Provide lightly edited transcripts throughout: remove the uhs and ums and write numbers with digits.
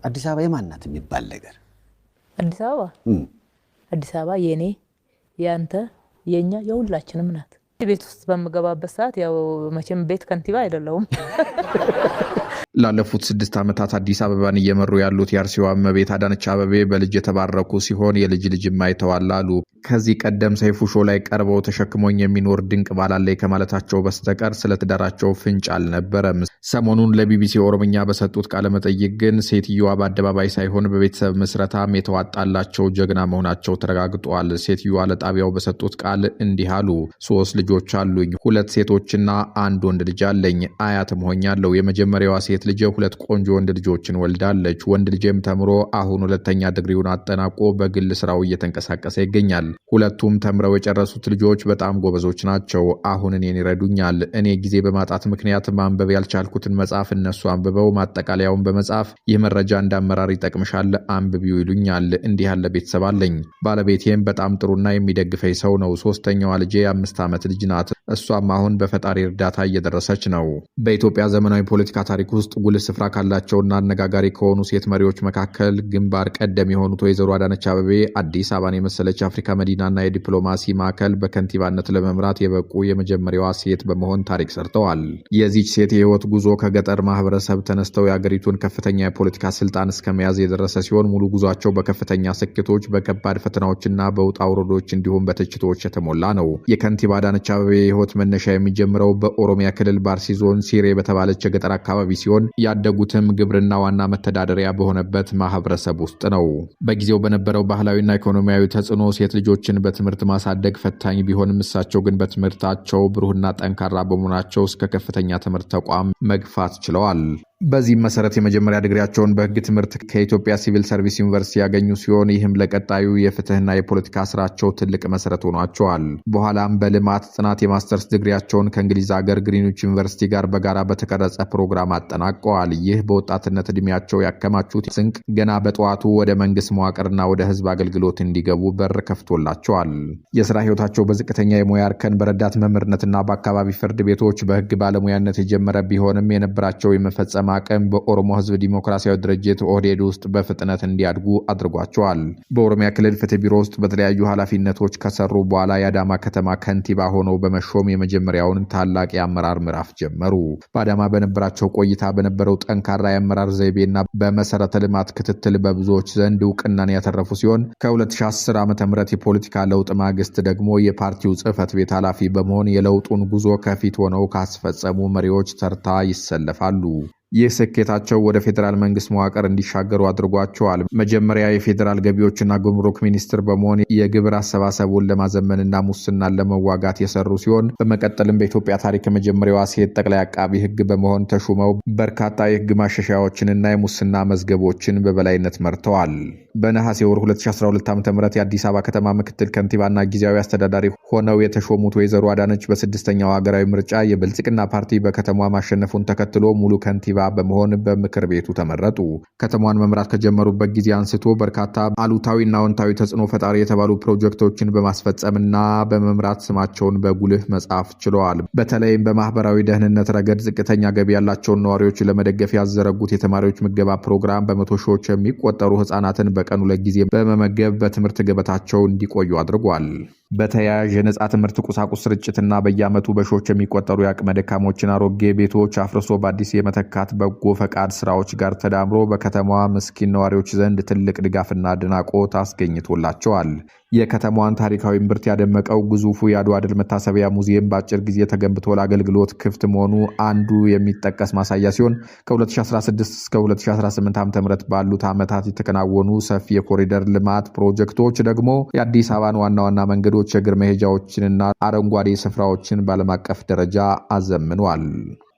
አዲስ አበባ የማናት የሚባል ነገር አዲስ አበባ የኔ ያንተ የኛ የሁላችንም ናት። ቤት ውስጥ በመገባበት ሰዓት ያው መቼም ቤት ከንቲባ አይደለሁም። ላለፉት 6 ዓመታት አዲስ አበባን እየመሩ ያሉት የአርሲዋ እመቤት አዳነች አቤቤ በልጅ የተባረኩ ሲሆን የልጅ ልጅም አይተዋል አሉ። ከዚህ ቀደም ሰይፉ ሾው ላይ ቀርበው ተሸክሞኝ የሚኖር ድንቅ ባላለይ ከማለታቸው በስተቀር ስለትዳራቸው ፍንጭ አልነበረም። ሰሞኑን ለቢቢሲ ኦሮምኛ በሰጡት ቃለ መጠይቅ ግን ሴትዮዋ በአደባባይ ሳይሆን በቤተሰብ ምስረታም የተዋጣላቸው ጀግና መሆናቸው ተረጋግጧል። ሴትዮዋ ለጣቢያው በሰጡት ቃል እንዲህ አሉ። 3 ልጆች አሉኝ፣ 2 ሴቶችና 1 ወንድ ልጅ አለኝ። አያትም ሆኛለሁ። የመጀመሪያዋ ሴት ልጅ 2 ቆንጆ ወንድ ልጆችን ወልዳለች። ወንድ ልጅም ተምሮ አሁን 2ኛ ዲግሪውን አጠናቆ በግል ስራው እየተንቀሳቀሰ ይገኛል። ሁለቱም ተምረው የጨረሱት ልጆች በጣም ጎበዞች ናቸው። አሁን እኔን ይረዱኛል። እኔ ጊዜ በማጣት ምክንያት ማንበብ ያልቻልኩትን መጽሐፍ እነሱ አንብበው ማጠቃለያውን በመጻፍ ይህ መረጃ እንዳመራር ይጠቅምሻል አንብቢው ይሉኛል። እንዲህ ያለ ቤተሰብ አለኝ። ባለቤቴም በጣም ጥሩና የሚደግፈኝ ሰው ነው። 3ኛዋ ልጄ 5 ዓመት ልጅ ናት። እሷም አሁን በፈጣሪ እርዳታ እየደረሰች ነው። በኢትዮጵያ ዘመናዊ ፖለቲካ ታሪክ ውስጥ ጉልህ ስፍራ ካላቸውና አነጋጋሪ ከሆኑ ሴት መሪዎች መካከል ግንባር ቀደም የሆኑት ወይዘሮ አዳነች አቤቤ አዲስ አበባን የመሰለች አፍሪካ መዲናና የዲፕሎማሲ ማዕከል በከንቲባነት ለመምራት የበቁ የመጀመሪያዋ ሴት በመሆን ታሪክ ሰርተዋል። የዚች ሴት የህይወት ጉዞ ከገጠር ማህበረሰብ ተነስተው የአገሪቱን ከፍተኛ የፖለቲካ ስልጣን እስከ መያዝ የደረሰ ሲሆን ሙሉ ጉዟቸው በከፍተኛ ስኬቶች፣ በከባድ ፈተናዎችና በውጣ ውረዶች እንዲሁም በትችቶች የተሞላ ነው። የከንቲባ አዳነች አቤቤ የህይወት መነሻ የሚጀምረው በኦሮሚያ ክልል በአርሲ ዞን ሲሬ በተባለች የገጠር አካባቢ ሲሆን ያደጉትም ግብርና ዋና መተዳደሪያ በሆነበት ማህበረሰብ ውስጥ ነው። በጊዜው በነበረው ባህላዊና ኢኮኖሚያዊ ተጽዕኖ ሴት ልጆችን በትምህርት ማሳደግ ፈታኝ ቢሆንም እሳቸው ግን በትምህርታቸው ብሩህና ጠንካራ በመሆናቸው እስከ ከፍተኛ ትምህርት ተቋም መግፋት ችለዋል። በዚህም መሰረት የመጀመሪያ ዲግሪያቸውን በህግ ትምህርት ከኢትዮጵያ ሲቪል ሰርቪስ ዩኒቨርሲቲ ያገኙ ሲሆን ይህም ለቀጣዩ የፍትህና የፖለቲካ ስራቸው ትልቅ መሰረት ሆኗቸዋል። በኋላም በልማት ጥናት የማስተርስ ዲግሪያቸውን ከእንግሊዝ ሀገር ግሪንዊች ዩኒቨርሲቲ ጋር በጋራ በተቀረጸ ፕሮግራም አጠናቀዋል። ይህ በወጣትነት እድሜያቸው ያከማቹት ስንቅ ገና በጠዋቱ ወደ መንግስት መዋቅርና ወደ ህዝብ አገልግሎት እንዲገቡ በር ከፍቶላቸዋል። የስራ ህይወታቸው በዝቅተኛ የሙያ እርከን በረዳት መምህርነትና በአካባቢ ፍርድ ቤቶች በህግ ባለሙያነት የጀመረ ቢሆንም የነበራቸው የመፈጸም አቅም በኦሮሞ ህዝብ ዲሞክራሲያዊ ድርጅት ኦህዴድ ውስጥ በፍጥነት እንዲያድጉ አድርጓቸዋል። በኦሮሚያ ክልል ፍትህ ቢሮ ውስጥ በተለያዩ ኃላፊነቶች ከሰሩ በኋላ የአዳማ ከተማ ከንቲባ ሆነው በመሾም የመጀመሪያውን ታላቅ የአመራር ምዕራፍ ጀመሩ። በአዳማ በነበራቸው ቆይታ በነበረው ጠንካራ የአመራር ዘይቤና በመሰረተ ልማት ክትትል በብዙዎች ዘንድ እውቅናን ያተረፉ ሲሆን ከ2010 ዓ.ም የፖለቲካ ለውጥ ማግስት ደግሞ የፓርቲው ጽህፈት ቤት ኃላፊ በመሆን የለውጡን ጉዞ ከፊት ሆነው ካስፈጸሙ መሪዎች ተርታ ይሰለፋሉ። ይህ ስኬታቸው ወደ ፌዴራል መንግስት መዋቅር እንዲሻገሩ አድርጓቸዋል። መጀመሪያ የፌዴራል ገቢዎችና ጉምሩክ ሚኒስትር በመሆን የግብር አሰባሰቡን ለማዘመንና ሙስናን ለመዋጋት የሰሩ ሲሆን በመቀጠልም በኢትዮጵያ ታሪክ የመጀመሪያዋ ሴት ጠቅላይ አቃቢ ህግ በመሆን ተሹመው በርካታ የህግ ማሻሻያዎችንና የሙስና መዝገቦችን በበላይነት መርተዋል። በነሐሴ ወር 2012 ዓ.ም የአዲስ አበባ ከተማ ምክትል ከንቲባና ጊዜያዊ አስተዳዳሪ ሆነው የተሾሙት ወይዘሮ አዳነች በ6ኛው ሀገራዊ ምርጫ የብልጽግና ፓርቲ በከተማዋ ማሸነፉን ተከትሎ ሙሉ ከንቲባ በመሆን በምክር ቤቱ ተመረጡ። ከተማዋን መምራት ከጀመሩበት ጊዜ አንስቶ በርካታ አሉታዊና አዎንታዊ ተጽዕኖ ፈጣሪ የተባሉ ፕሮጀክቶችን በማስፈጸምና በመምራት ስማቸውን በጉልህ መጻፍ ችለዋል። በተለይም በማህበራዊ ደህንነት ረገድ ዝቅተኛ ገቢ ያላቸውን ነዋሪዎች ለመደገፍ ያዘረጉት የተማሪዎች ምገባ ፕሮግራም በመቶ ሺዎች የሚቆጠሩ ህጻናትን በቀን 2 ጊዜ በመመገብ በትምህርት ገበታቸው እንዲቆዩ አድርጓል። በተያያዥ የነጻ ትምህርት ቁሳቁስ ስርጭትና በየዓመቱ በሺዎች የሚቆጠሩ የአቅመ ደካሞችን አሮጌ ቤቶች አፍርሶ በአዲስ የመተካት በጎ ፈቃድ ስራዎች ጋር ተዳምሮ በከተማዋ ምስኪን ነዋሪዎች ዘንድ ትልቅ ድጋፍና አድናቆት አስገኝቶላቸዋል። የከተማዋን ታሪካዊ እምብርት ያደመቀው ግዙፉ የአድዋ ድል መታሰቢያ ሙዚየም በአጭር ጊዜ ተገንብቶ ለአገልግሎት ክፍት መሆኑ አንዱ የሚጠቀስ ማሳያ ሲሆን ከ2016 እስከ 2018 ዓ.ም ባሉት ዓመታት የተከናወኑ ሰፊ የኮሪደር ልማት ፕሮጀክቶች ደግሞ የአዲስ አበባን ዋና ዋና መንገዶች፣ የእግር መሄጃዎችንና አረንጓዴ ስፍራዎችን በዓለም አቀፍ ደረጃ አዘምኗል።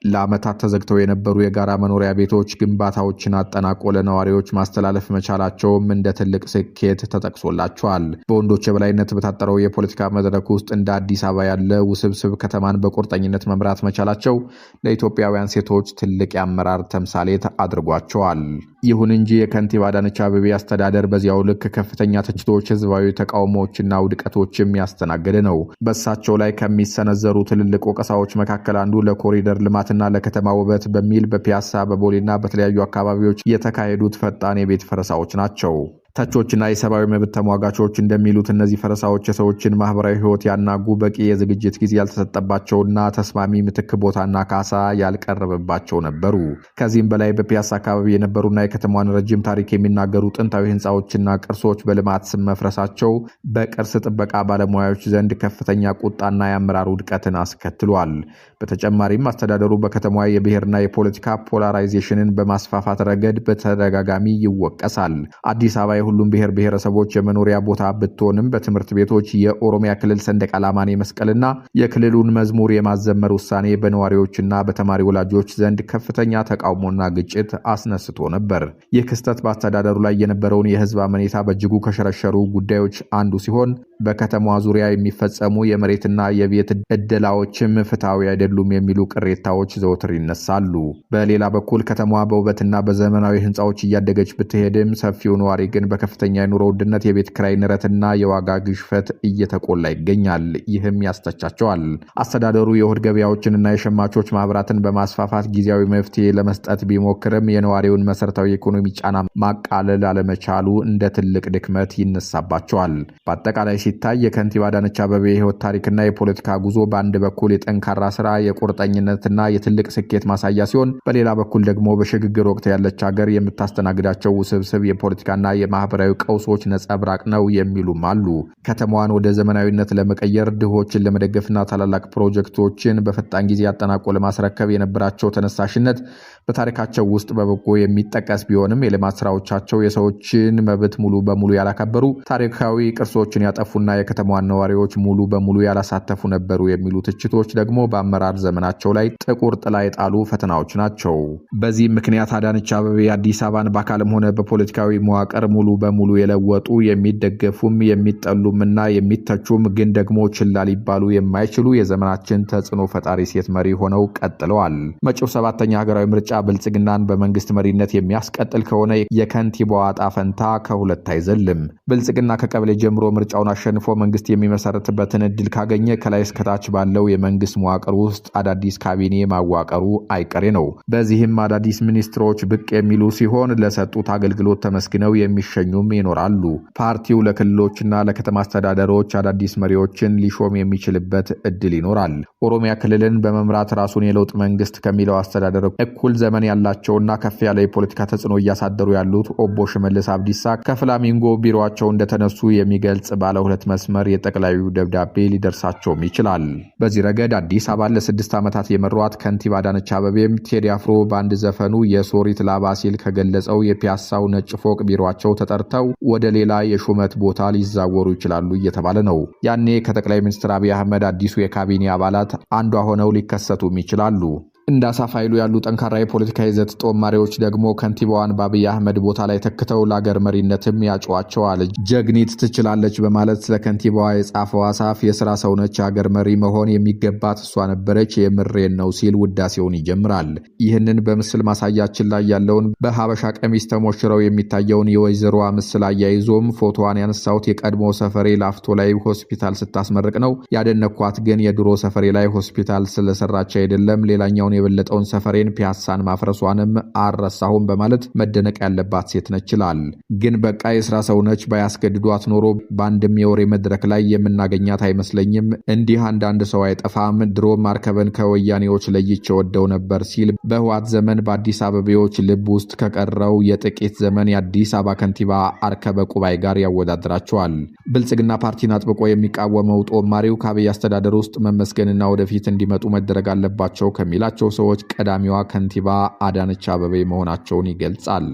ለዓመታት ተዘግተው የነበሩ የጋራ መኖሪያ ቤቶች ግንባታዎችን አጠናቆ ለነዋሪዎች ማስተላለፍ መቻላቸውም እንደ ትልቅ ስኬት ተጠቅሶላቸዋል። በወንዶች የበላይነት በታጠረው የፖለቲካ መድረክ ውስጥ እንደ አዲስ አበባ ያለ ውስብስብ ከተማን በቁርጠኝነት መምራት መቻላቸው ለኢትዮጵያውያን ሴቶች ትልቅ የአመራር ተምሳሌት አድርጓቸዋል። ይሁን እንጂ የከንቲባ አዳነች አቤቤ አስተዳደር በዚያው ልክ ከፍተኛ ትችቶች፣ ህዝባዊ ተቃውሞዎችና ውድቀቶችም ያስተናገደ ነው። በእሳቸው ላይ ከሚሰነዘሩ ትልልቅ ወቀሳዎች መካከል አንዱ ለኮሪደር ልማትና ለከተማ ውበት በሚል በፒያሳ በቦሌና በተለያዩ አካባቢዎች የተካሄዱት ፈጣን የቤት ፈረሳዎች ናቸው። ተቾችና የሰብአዊ መብት ተሟጋቾች እንደሚሉት እነዚህ ፈረሳዎች የሰዎችን ማህበራዊ ህይወት ያናጉ፣ በቂ የዝግጅት ጊዜ ያልተሰጠባቸውና ተስማሚ ምትክ ቦታና ካሳ ያልቀረበባቸው ነበሩ። ከዚህም በላይ በፒያሳ አካባቢ የነበሩና የከተማዋን ረጅም ታሪክ የሚናገሩ ጥንታዊ ህንፃዎችና ቅርሶች በልማት ስም መፍረሳቸው በቅርስ ጥበቃ ባለሙያዎች ዘንድ ከፍተኛ ቁጣና የአመራር ውድቀትን አስከትሏል። በተጨማሪም አስተዳደሩ በከተማዋ የብሔርና የፖለቲካ ፖላራይዜሽንን በማስፋፋት ረገድ በተደጋጋሚ ይወቀሳል። አዲስ አበባ የሁሉም ብሔር ብሔረሰቦች የመኖሪያ ቦታ ብትሆንም በትምህርት ቤቶች የኦሮሚያ ክልል ሰንደቅ ዓላማን የመስቀልና የክልሉን መዝሙር የማዘመር ውሳኔ በነዋሪዎችና በተማሪ ወላጆች ዘንድ ከፍተኛ ተቃውሞና ግጭት አስነስቶ ነበር። ይህ ክስተት በአስተዳደሩ ላይ የነበረውን የህዝብ አመኔታ በእጅጉ ከሸረሸሩ ጉዳዮች አንዱ ሲሆን በከተማዋ ዙሪያ የሚፈጸሙ የመሬትና የቤት እደላዎችም ፍትሐዊ አይደሉም የሚሉ ቅሬታዎች ዘወትር ይነሳሉ። በሌላ በኩል ከተማዋ በውበትና በዘመናዊ ህንፃዎች እያደገች ብትሄድም ሰፊው ነዋሪ ግን በከፍተኛ የኑሮ ውድነት፣ የቤት ክራይ ንረትና የዋጋ ግሽፈት እየተቆላ ይገኛል። ይህም ያስተቻቸዋል። አስተዳደሩ የእሁድ ገበያዎችንና የሸማቾች ማህበራትን በማስፋፋት ጊዜያዊ መፍትሄ ለመስጠት ቢሞክርም የነዋሪውን መሰረታዊ የኢኮኖሚ ጫና ማቃለል አለመቻሉ እንደ ትልቅ ድክመት ይነሳባቸዋል። በአጠቃላይ ሲታይ የከንቲባ አዳነች አቤቤ የህይወት ታሪክና የፖለቲካ ጉዞ በአንድ በኩል የጠንካራ ስራ፣ የቁርጠኝነትና የትልቅ ስኬት ማሳያ ሲሆን፣ በሌላ በኩል ደግሞ በሽግግር ወቅት ያለች ሀገር የምታስተናግዳቸው ውስብስብ የፖለቲካና የማህበራዊ ቀውሶች ነጸብራቅ ነው የሚሉም አሉ። ከተማዋን ወደ ዘመናዊነት ለመቀየር፣ ድሆችን ለመደገፍና ታላላቅ ፕሮጀክቶችን በፈጣን ጊዜ አጠናቆ ለማስረከብ የነበራቸው ተነሳሽነት በታሪካቸው ውስጥ በበጎ የሚጠቀስ ቢሆንም የልማት ስራዎቻቸው የሰዎችን መብት ሙሉ በሙሉ ያላከበሩ፣ ታሪካዊ ቅርሶችን ያጠፉና የከተማዋን ነዋሪዎች ሙሉ በሙሉ ያላሳተፉ ነበሩ የሚሉ ትችቶች ደግሞ በአመራር ዘመናቸው ላይ ጥቁር ጥላ የጣሉ ፈተናዎች ናቸው። በዚህም ምክንያት አዳነች አቤቤ አዲስ አበባን በአካልም ሆነ በፖለቲካዊ መዋቅር ሙሉ በሙሉ የለወጡ፣ የሚደገፉም የሚጠሉምና የሚተቹም ግን ደግሞ ችላ ሊባሉ የማይችሉ የዘመናችን ተጽዕኖ ፈጣሪ ሴት መሪ ሆነው ቀጥለዋል። መጪው 7ኛ ሀገራዊ ምርጫ ብልጽግናን በመንግስት መሪነት የሚያስቀጥል ከሆነ የከንቲባዋ ዕጣ ፈንታ ከሁለት አይዘልም። ብልጽግና ከቀበሌ ጀምሮ ምርጫውን አሸንፎ መንግስት የሚመሰረትበትን እድል ካገኘ ከላይ እስከታች ባለው የመንግስት መዋቅር ውስጥ አዳዲስ ካቢኔ ማዋቀሩ አይቀሬ ነው። በዚህም አዳዲስ ሚኒስትሮች ብቅ የሚሉ ሲሆን ለሰጡት አገልግሎት ተመስግነው የሚሸኙም ይኖራሉ። ፓርቲው ለክልሎችና ለከተማ አስተዳደሮች አዳዲስ መሪዎችን ሊሾም የሚችልበት እድል ይኖራል። ኦሮሚያ ክልልን በመምራት ራሱን የለውጥ መንግስት ከሚለው አስተዳደር እኩል ዘመን ያላቸውና ከፍ ያለ የፖለቲካ ተጽዕኖ እያሳደሩ ያሉት ኦቦ ሽመልስ አብዲሳ ከፍላሚንጎ ቢሮቸው እንደተነሱ የሚገልጽ ባለ 2 መስመር የጠቅላዩ ደብዳቤ ሊደርሳቸውም ይችላል። በዚህ ረገድ አዲስ አበባን ለ6 ዓመታት የመሯት ከንቲባ አዳነች አቤቤም ቴዲ አፍሮ በአንድ ዘፈኑ የሶሪት ላባ ሲል ከገለጸው የፒያሳው ነጭ ፎቅ ቢሮቸው ተጠርተው ወደ ሌላ የሹመት ቦታ ሊዛወሩ ይችላሉ እየተባለ ነው። ያኔ ከጠቅላይ ሚኒስትር አብይ አህመድ አዲሱ የካቢኔ አባላት አንዷ ሆነው ሊከሰቱም ይችላሉ። እንደ አሳፍ ኃይሉ ያሉ ጠንካራ የፖለቲካ ይዘት ጦማሪዎች ደግሞ ከንቲባዋን በአብይ አህመድ ቦታ ላይ ተክተው ለአገር መሪነትም ያጯቸዋል። ጀግኒት ትችላለች በማለት ስለ ከንቲባዋ የጻፈው አሳፍ የስራ ሰው ነች፣ አገር መሪ መሆን የሚገባት እሷ ነበረች፣ የምሬን ነው ሲል ውዳሴውን ይጀምራል። ይህንን በምስል ማሳያችን ላይ ያለውን በሀበሻ ቀሚስ ተሞሽረው የሚታየውን የወይዘሮዋ ምስል አያይዞም ፎቶዋን ያነሳሁት የቀድሞ ሰፈሬ ላፍቶ ላይ ሆስፒታል ስታስመርቅ ነው። ያደነኳት ግን የድሮ ሰፈሬ ላይ ሆስፒታል ስለሰራች አይደለም፣ ሌላኛውን የበለጠውን ሰፈሬን ፒያሳን ማፍረሷንም አልረሳሁም በማለት መደነቅ ያለባት ሴት ነች ይላል። ግን በቃ የስራ ሰው ነች፣ ባያስገድዷት ኖሮ በአንድም የወሬ መድረክ ላይ የምናገኛት አይመስለኝም። እንዲህ አንዳንድ ሰው አይጠፋም። ድሮም አርከበን ከወያኔዎች ለይቼ ወደው ነበር ሲል በህወሓት ዘመን በአዲስ አበቤዎች ልብ ውስጥ ከቀረው የጥቂት ዘመን የአዲስ አበባ ከንቲባ አርከበ ቁባይ ጋር ያወዳድራቸዋል። ብልጽግና ፓርቲን አጥብቆ የሚቃወመው ጦማሪው ከአብይ አስተዳደር ውስጥ መመስገንና ወደፊት እንዲመጡ መደረግ አለባቸው ከሚላቸው ሰዎች ቀዳሚዋ ከንቲባ አዳነች አቤቤ መሆናቸውን ይገልጻል።